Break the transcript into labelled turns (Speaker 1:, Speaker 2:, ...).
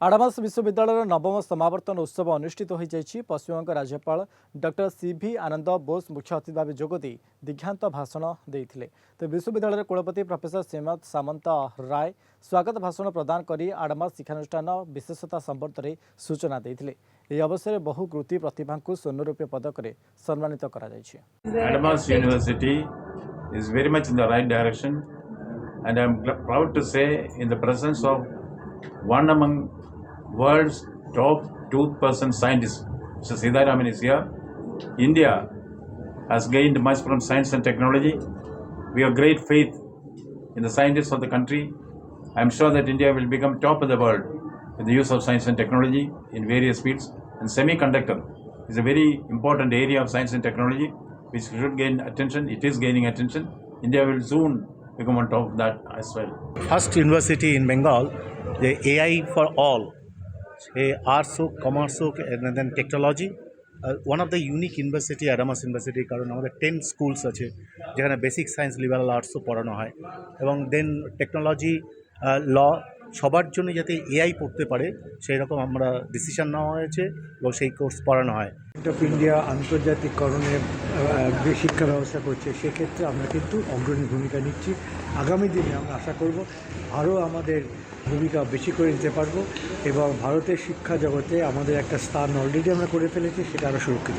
Speaker 1: आडामास विश्वविद्यालय नवम समावर्तन उत्सव अनुष्ठित हो पश्चिमबंग राज्यपाल डॉक्टर सीभी आनंद बोस मुख्य अतिथि भाव जोगदी दीक्षांत भाषण देते। तो विश्वविद्यालय कुलपति प्रोफेसर श्रीमत सामंत राय स्वागत भाषण प्रदान कर आडामास शिक्षानुष्ठान विशेषता संबर्ध में सूचना देते। यह अवसर में बहु कृति प्रतिभा को स्वर्णरूपी पदक सम्मानित
Speaker 2: Adams University is very much in the right direction, and I am proud to say, in the presence of one among world's top 2% scientists, Mr. Siddharaman is here. India has gained much from science and technology. We have great faith in the scientists of the country. I am sure that India will become top of the world with the use of science and technology in various fields. And semiconductor is a very important area of science and technology which should gain attention. It is gaining attention. India will soon become on top of that as well.
Speaker 3: First university in Bengal, the AI for all, arts hook, commerce hook, and then technology. One of the unique university, Adamas University, কারণ আমাদের 10 schools আছে যেখানে basic science liberal আর্টসও পড়ানো হয় এবং দেন technology ল সবার জন্য যাতে এআই পড়তে পারে সেই রকম আমরা ডিসিশন নেওয়া হয়েছে এবং সেই কোর্স পড়ানো হয়।
Speaker 4: গভর্নমেন্ট অফ ইন্ডিয়া আন্তর্জাতিককরণে যে শিক্ষা ব্যবস্থা করছে সেক্ষেত্রে আমরা কিন্তু অগ্রণী ভূমিকা নিচ্ছি। আগামী দিনে আমরা আশা করব আরও আমাদের ভূমিকা বেশি করে নিতে পারবো এবং ভারতের শিক্ষা জগতে আমাদের একটা স্থান অলরেডি আমরা করে ফেলেছি, সেটা আরও সুরক্ষিত।